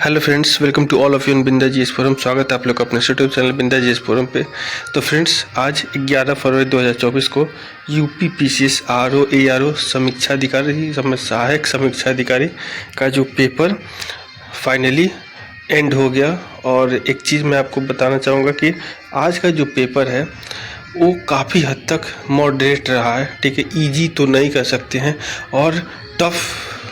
Hello friends, welcome to all of you in Binda GS forum. स्वागत है आप लोग का अपने YouTube channel Binda GS forum पे। तो फ्रेंड्स, आज 11 फरवरी 2024 को यूपी पीसीएस आरओ एआरओ समीक्षा अधिकारी सहायक समीक्षा अधिकारी का जो पेपर फाइनली एंड हो गया। और एक चीज़ मैं आपको बताना चाहूँगा कि आज का जो पेपर है वो काफ़ी हद तक मॉडरेट रहा है। ठीक है, ईजी तो नहीं कर सकते हैं और टफ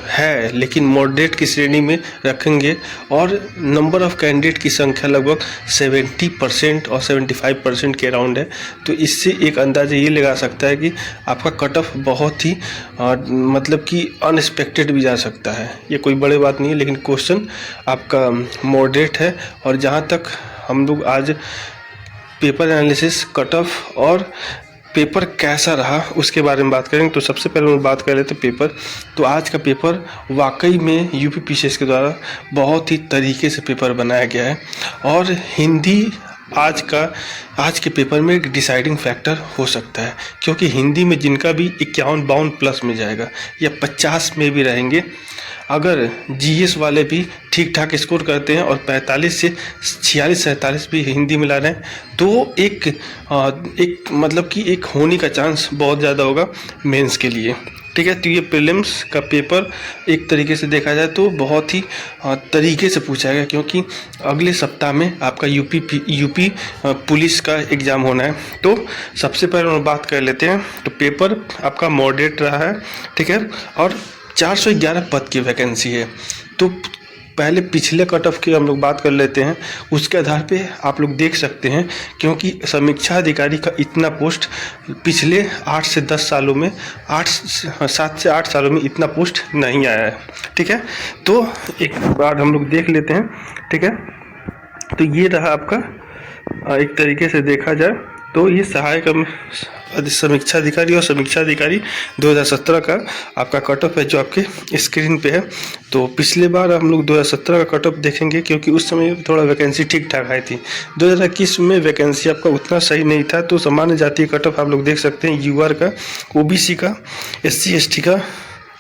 है, लेकिन मॉडरेट की श्रेणी में रखेंगे। और नंबर ऑफ़ कैंडिडेट की संख्या लगभग 70% और 75% के अराउंड है। तो इससे एक अंदाज़ा ये लगा सकता है कि आपका कट ऑफ बहुत ही मतलब कि अनएक्सपेक्टेड भी जा सकता है। ये कोई बड़ी बात नहीं है, लेकिन क्वेश्चन आपका मॉडरेट है। और जहाँ तक हम लोग आज पेपर एनालिसिस, कट ऑफ और पेपर कैसा रहा उसके बारे में बात करेंगे। तो सबसे पहले हम बात कर लेते हैं पेपर। तो आज का पेपर वाकई में यूपी पीसीएस के द्वारा बहुत ही तरीके से पेपर बनाया गया है। और हिंदी आज के पेपर में एक डिसाइडिंग फैक्टर हो सकता है, क्योंकि हिंदी में जिनका भी 51-52 प्लस में जाएगा या 50 में भी रहेंगे, अगर जीएस वाले भी ठीक ठाक स्कोर करते हैं और 45 से 46-47 भी हिंदी में ला रहे हैं, तो एक मतलब कि एक होने का चांस बहुत ज़्यादा होगा मेंस के लिए। ठीक है, तो ये प्रीलिम्स का पेपर एक तरीके से देखा जाए तो बहुत ही तरीके से पूछा गया, क्योंकि अगले सप्ताह में आपका यूपी पुलिस का एग्ज़ाम होना है। तो सबसे पहले हम बात कर लेते हैं। तो पेपर आपका मॉडरेट रहा है, ठीक है, और 411 पद की वैकेंसी है। तो पहले पिछले कट ऑफ की हम लोग बात कर लेते हैं, उसके आधार पे आप लोग देख सकते हैं, क्योंकि समीक्षा अधिकारी का इतना पोस्ट पिछले 8 से 10 सालों में 7 से 8 सालों में इतना पोस्ट नहीं आया है। ठीक है, तो एक बार हम लोग देख लेते हैं। ठीक है, तो ये रहा आपका एक तरीके से देखा जाए तो ये सहायक समीक्षा अधिकारी और समीक्षा अधिकारी 2017 का आपका कट ऑफ है जो आपके स्क्रीन पे है। तो पिछले बार हम लोग 2017 का कट ऑफ देखेंगे, क्योंकि उस समय थोड़ा वैकेंसी ठीक ठाक आई थी। 2021 में वैकेंसी आपका उतना सही नहीं था। तो सामान्य जाति कट ऑफ आप लोग देख सकते हैं, यूआर का, ओबीसी का, SC ST का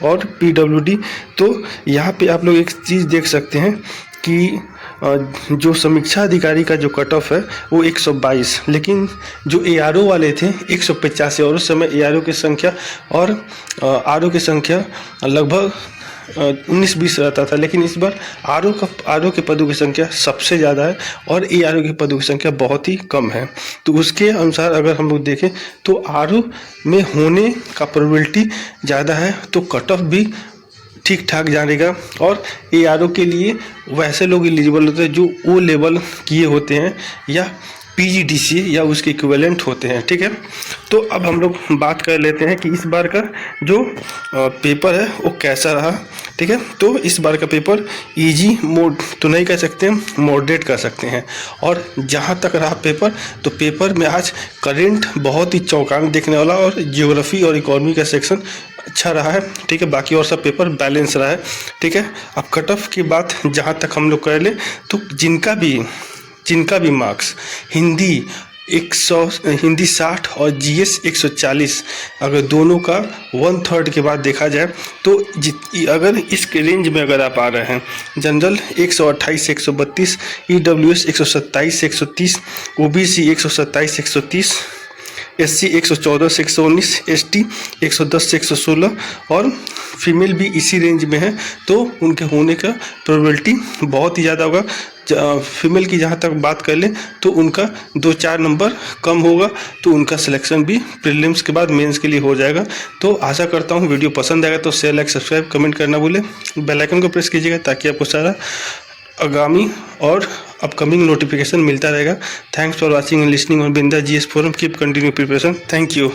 और PWD। तो यहाँ पे आप लोग एक चीज़ देख सकते हैं कि जो समीक्षा अधिकारी का जो कट ऑफ है वो 122, लेकिन जो एआरओ वाले थे 185। और उस समय एआरओ की संख्या और आरओ की संख्या लगभग 19-20 रहता था, लेकिन इस बार आरओ के पदों की संख्या सबसे ज़्यादा है और एआरओ के पदों की संख्या बहुत ही कम है। तो उसके अनुसार अगर हम लोग देखें तो आरओ में होने का प्रोबेबिलिटी ज़्यादा है, तो कट ऑफ भी ठीक ठाक जानेगा। और एआरओ के लिए वैसे लोग एलिजिबल होते हैं जो ओ लेवल किए होते हैं या PGDCA या उसके इक्विवेलेंट होते हैं। ठीक है, तो अब हम लोग बात कर लेते हैं कि इस बार का जो पेपर है वो कैसा रहा। ठीक है, तो इस बार का पेपर इजी मोड तो नहीं कह सकते, मॉडरेट कर सकते हैं। और जहाँ तक रहा पेपर, तो पेपर में आज करेंट बहुत ही चौंकाने देखने वाला और ज्योग्राफी और इकोनॉमी का सेक्शन अच्छा रहा है। ठीक है, बाकी और सब पेपर बैलेंस रहा है। ठीक है, अब कट ऑफ की बात जहाँ तक हम लोग कर ले, तो जिनका भी मार्क्स हिंदी 60 और जीएस 140, अगर दोनों का 1/3 के बाद देखा जाए, तो अगर इस रेंज में अगर आप आ रहे हैं, जनरल 128 से 132, EWS 127 से 130, OBC 127 से 130, SC 114 से 119, ST 110 से 116 और फीमेल भी इसी रेंज में है, तो उनके होने का प्रोबेबिलिटी बहुत ही ज़्यादा होगा। फीमेल की जहाँ तक बात कर लें तो उनका 2-4 नंबर कम होगा, तो उनका सिलेक्शन भी प्रीलिम्स के बाद मेंस के लिए हो जाएगा। तो आशा करता हूँ वीडियो पसंद आएगा तो शेयर, लाइक, सब्सक्राइब, कमेंट करना भूलें। बेल आइकन को प्रेस कीजिएगा ताकि आपको सारा आगामी और अपकमिंग नोटिफिकेशन मिलता रहेगा। Thanks for watching and listening on Binda GS forum. Keep continue preparation. Thank you.